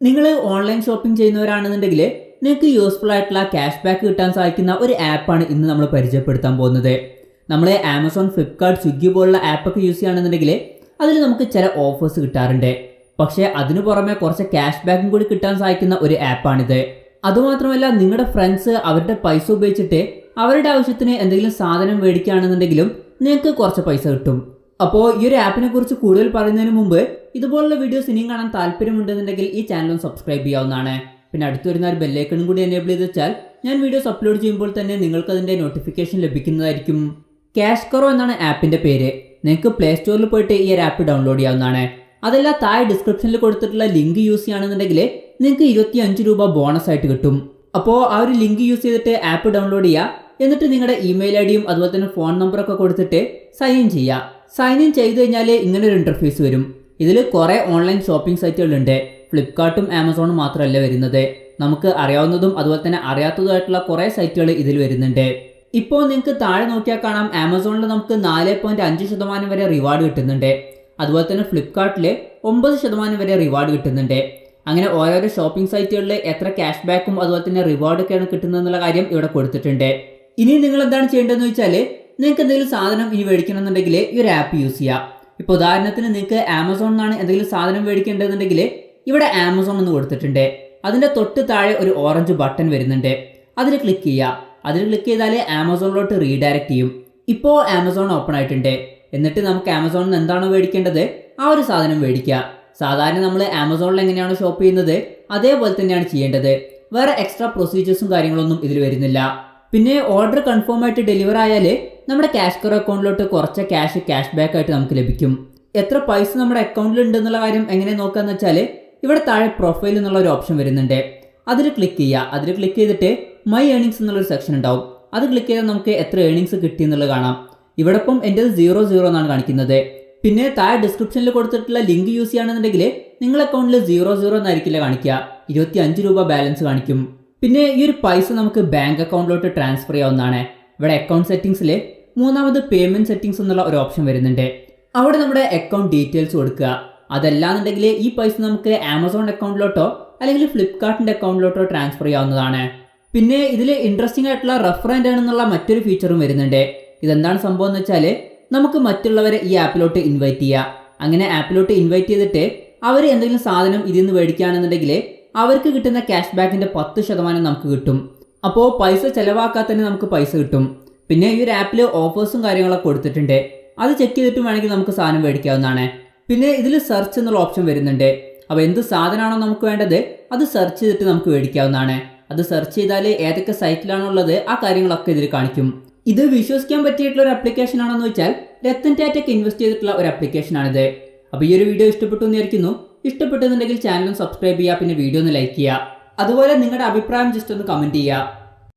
നിങ്ങൾ online shopping ചെയ്യുന്നവരാണെന്നുണ്ടെങ്കിൽ നിങ്ങൾക്ക് useful ആയിട്ടുള്ള ക്യാഷ് ബാക്ക് കിട്ടാൻ സഹായിക്കുന്ന ഒരു ആപ്പാണ് ഇന്ന് നമ്മൾ പരിചയപ്പെടുത്താൻ പോകുന്നത്. നമ്മൾ ആമസോൺ, ഫ്ലിപ്കാർട്ട്, സ്വിഗ്ഗി പോലുള്ള ആപ്പൊക്കെ യൂസ് ചെയ്യുകയാണെന്നുണ്ടെങ്കിൽ അതിൽ നമുക്ക് ചില ഓഫേഴ്സ് കിട്ടാറുണ്ട്. പക്ഷേ അതിനു പുറമെ കുറച്ച് ക്യാഷ് ബാക്കും കൂടി കിട്ടാൻ സഹായിക്കുന്ന ഒരു ആപ്പാണിത്. അതുമാത്രമല്ല, നിങ്ങളുടെ ഫ്രണ്ട്സ് അവരുടെ പൈസ ഉപയോഗിച്ചിട്ട് അവരുടെ ആവശ്യത്തിന് എന്തെങ്കിലും സാധനം മേടിക്കുകയാണെന്നുണ്ടെങ്കിലും നിങ്ങൾക്ക് കുറച്ച് പൈസ കിട്ടും. അപ്പോൾ ഈ ഒരു ആപ്പിനെ കുറിച്ച് കൂടുതൽ പറയുന്നതിന് മുമ്പ് ഇതുപോലുള്ള വീഡിയോസ് ഇനിയും കാണാൻ താല്പര്യമുണ്ടെന്നുണ്ടെങ്കിൽ ഈ ചാനൽ സബ്സ്ക്രൈബ് ചെയ്യാവുന്നതാണ്. പിന്നെ അടുത്ത് വരുന്ന ഒരു ബെല്ലൈക്കണും കൂടി എനേബിൾ ചെയ്ത് വെച്ചാൽ ഞാൻ വീഡിയോസ് അപ്ലോഡ് ചെയ്യുമ്പോൾ തന്നെ നിങ്ങൾക്ക് അതിൻ്റെ നോട്ടിഫിക്കേഷൻ ലഭിക്കുന്നതായിരിക്കും. കാഷ്കറോ എന്നാണ് ആപ്പിൻ്റെ പേര്. നിങ്ങൾക്ക് പ്ലേ സ്റ്റോറിൽ പോയിട്ട് ഈ ഒരു ആപ്പ് ഡൗൺലോഡ് ചെയ്യാവുന്നതാണ്. അതല്ല, താഴെ ഡിസ്ക്രിപ്ഷനിൽ കൊടുത്തിട്ടുള്ള ലിങ്ക് യൂസ് ചെയ്യുകയാണെന്നുണ്ടെങ്കിൽ നിങ്ങൾക്ക് 25 രൂപ ബോണസ് ആയിട്ട് കിട്ടും. അപ്പോൾ ആ ഒരു ലിങ്ക് യൂസ് ചെയ്തിട്ട് ആപ്പ് ഡൗൺലോഡ് ചെയ്യുക. എന്നിട്ട് നിങ്ങളുടെ ഇമെയിൽ ഐ ഡിയും അതുപോലെ തന്നെ ഫോൺ നമ്പറൊക്കെ കൊടുത്തിട്ട് സൈൻ ഇൻ ചെയ്യുക. സൈൻ ഇൻ ചെയ്ത് കഴിഞ്ഞാൽ ഇങ്ങനെ ഒരു ഇന്റർഫേസ് വരും. ഇതിൽ കുറേ ഓൺലൈൻ ഷോപ്പിംഗ് സൈറ്റുകളുണ്ട്. ഫ്ലിപ്കാർട്ടും ആമസോണും മാത്രമല്ല വരുന്നത്, നമുക്ക് അറിയാവുന്നതും അതുപോലെ തന്നെ അറിയാത്തതുമായിട്ടുള്ള കുറേ സൈറ്റുകൾ ഇതിൽ വരുന്നുണ്ട്. ഇപ്പോൾ നിങ്ങൾക്ക് താഴെ നോക്കിയാൽ കാണാം, ആമസോണിൽ നമുക്ക് 4.5% വരെ റിവാർഡ് കിട്ടുന്നുണ്ട്. അതുപോലെ തന്നെ ഫ്ലിപ്കാർട്ടിൽ 9% വരെ റിവാർഡ് കിട്ടുന്നുണ്ട്. അങ്ങനെ ഓരോരോ ഷോപ്പിംഗ് സൈറ്റുകളിൽ എത്ര ക്യാഷ് ബാക്കും അതുപോലെ തന്നെ റിവാർഡൊക്കെയാണ് കിട്ടുന്നതെന്നുള്ള കാര്യം ഇവിടെ കൊടുത്തിട്ടുണ്ട്. ഇനി നിങ്ങൾ എന്താണ് ചെയ്യേണ്ടതെന്ന് വെച്ചാൽ, നിങ്ങൾക്ക് എന്തെങ്കിലും സാധനം ഇനി മേടിക്കണമെന്നുണ്ടെങ്കിൽ ഈ ഒരു ആപ്പ് യൂസ് ചെയ്യുക. ഇപ്പോൾ ഉദാഹരണത്തിന് നിങ്ങൾക്ക് ആമസോണിൽ നിന്നാണ് എന്തെങ്കിലും സാധനം മേടിക്കേണ്ടതെന്നുണ്ടെങ്കിൽ ഇവിടെ ആമസോൺ എന്ന് കൊടുത്തിട്ടുണ്ട്. അതിൻ്റെ തൊട്ട് താഴെ ഒരു ഓറഞ്ച് ബട്ടൺ വരുന്നുണ്ട്. അതിൽ ക്ലിക്ക് ചെയ്യുക. അതിൽ ക്ലിക്ക് ചെയ്താൽ ആമസോണിലോട്ട് റീഡയറക്റ്റ് ചെയ്യും. ഇപ്പോൾ ആമസോൺ ഓപ്പൺ ആയിട്ടുണ്ട്. എന്നിട്ട് നമുക്ക് ആമസോണിൽ നിന്ന് എന്താണോ മേടിക്കേണ്ടത് ആ ഒരു സാധനം മേടിക്കുക. സാധാരണ നമ്മൾ ആമസോണിൽ എങ്ങനെയാണോ ഷോപ്പ് ചെയ്യുന്നത് അതേപോലെ തന്നെയാണ് ചെയ്യേണ്ടത്. വേറെ എക്സ്ട്രാ പ്രൊസീജിയേഴ്സും കാര്യങ്ങളൊന്നും ഇതിൽ വരുന്നില്ല. പിന്നെ ഓർഡർ കൺഫേം ആയിട്ട് ഡെലിവർ ആയാൽ നമ്മുടെ കാഷ്കറോ അക്കൗണ്ടിലോട്ട് കുറച്ച് ക്യാഷ് ബാക്ക് ആയിട്ട് നമുക്ക് ലഭിക്കും. എത്ര പൈസ നമ്മുടെ അക്കൗണ്ടിൽ ഉണ്ടെന്നുള്ള കാര്യം എങ്ങനെ നോക്കാന്ന് വെച്ചാൽ, ഇവിടെ താഴെ പ്രൊഫൈൽ എന്നുള്ള ഒരു ഓപ്ഷൻ വരുന്നുണ്ട്. അതിൽ ക്ലിക്ക് ചെയ്യുക. അതിൽ ക്ലിക്ക് ചെയ്തിട്ട് മൈ ഏണിങ്സ് എന്നുള്ളൊരു സെക്ഷൻ ഉണ്ടാവും. അത് ക്ലിക്ക് ചെയ്താൽ നമുക്ക് എത്ര ഏണിങ്സ് കിട്ടി എന്നുള്ളത് കാണാം. ഇവിടെ ഇപ്പം എൻ്റെത് 0 എന്നാണ് കാണിക്കുന്നത്. പിന്നെ താഴെ ഡിസ്ക്രിപ്ഷനിൽ കൊടുത്തിട്ടുള്ള ലിങ്ക് യൂസ് ചെയ്യുകയാണെന്നുണ്ടെങ്കിൽ നിങ്ങളുടെ അക്കൗണ്ടിൽ 0 എന്നായിരിക്കില്ല കാണിക്കുക, 25 രൂപ ബാലൻസ് കാണിക്കും. പിന്നെ ഈ ഒരു പൈസ നമുക്ക് ബാങ്ക് അക്കൗണ്ടിലോട്ട് ട്രാൻസ്ഫർ ചെയ്യാവുന്നതാണ്. ഇവിടെ അക്കൗണ്ട് സെറ്റിംഗ്സിൽ മൂന്നാമത് പേയ്മെന്റ് സെറ്റിംഗ്സ് എന്നുള്ള ഒരു ഓപ്ഷൻ വരുന്നുണ്ട്. അവിടെ നമ്മുടെ അക്കൗണ്ട് ഡീറ്റെയിൽസ് കൊടുക്കുക. അതല്ലാന്നുണ്ടെങ്കിൽ ഈ പൈസ നമുക്ക് ആമസോൺ അക്കൗണ്ടിലോട്ടോ അല്ലെങ്കിൽ ഫ്ലിപ്കാർട്ടിൻ്റെ അക്കൗണ്ടിലോട്ടോ ട്രാൻസ്ഫർ ചെയ്യാവുന്നതാണ്. പിന്നെ ഇതിൽ ഇൻട്രസ്റ്റിംഗ് ആയിട്ടുള്ള റെഫറൻഡ് എന്നുള്ള മറ്റൊരു ഫീച്ചറും വരുന്നുണ്ട്. ഇതെന്താണ് സംഭവം എന്ന് വെച്ചാൽ, നമുക്ക് മറ്റുള്ളവരെ ഈ ആപ്പിലോട്ട് ഇൻവൈറ്റ് ചെയ്യുക. അങ്ങനെ ആപ്പിലോട്ട് ഇൻവൈറ്റ് ചെയ്തിട്ട് അവർ എന്തെങ്കിലും സാധനം ഇതിൽ നിന്ന് മേടിക്കുകയാണെന്നുണ്ടെങ്കിൽ അവർക്ക് കിട്ടുന്ന ക്യാഷ് ബാക്കിൻ്റെ 10% നമുക്ക് കിട്ടും. അപ്പോൾ പൈസ ചിലവാക്കാതെ തന്നെ നമുക്ക് പൈസ കിട്ടും. പിന്നെ ഈ ഒരു ആപ്പിൽ ഓഫേഴ്സും കാര്യങ്ങളൊക്കെ കൊടുത്തിട്ടുണ്ട്. അത് ചെക്ക് ചെയ്തിട്ട് വേണമെങ്കിൽ നമുക്ക് സാധനം മേടിക്കാവുന്നതാണ്. പിന്നെ ഇതിൽ സെർച്ച് എന്നുള്ള ഓപ്ഷൻ വരുന്നുണ്ട്. അപ്പോൾ എന്ത് സാധനമാണോ നമുക്ക് വേണ്ടത് അത് സെർച്ച് ചെയ്തിട്ട് നമുക്ക് മേടിക്കാവുന്നതാണ്. അത് സെർച്ച് ചെയ്താൽ ഏതൊക്കെ സൈറ്റിലാണോ ഉള്ളത് ആ കാര്യങ്ങളൊക്കെ ഇതിൽ കാണിക്കും. ഇത് വിശ്വസിക്കാൻ പറ്റിയിട്ടുള്ള ഒരു ആപ്ലിക്കേഷൻ ആണെന്ന് വെച്ചാൽ രത്തൻ ടാറ്റയ്ക്ക് ഇൻവെസ്റ്റ് ചെയ്തിട്ടുള്ള ഒരു ആപ്ലിക്കേഷനാണിത്. അപ്പോൾ ഈ ഒരു വീഡിയോ ഇഷ്ടപ്പെട്ടു എന്ന് വിചാരിക്കുന്നു. ഇഷ്ടപ്പെട്ടെന്നുണ്ടെങ്കിൽ ചാനലും സബ്സ്ക്രൈബ് ചെയ്യുക. പിന്നെ വീഡിയോ ഒന്ന് ലൈക്ക് ചെയ്യുക. അതുപോലെ നിങ്ങളുടെ അഭിപ്രായം ജസ്റ്റ് ഒന്ന് കമൻറ്റ് ചെയ്യുക.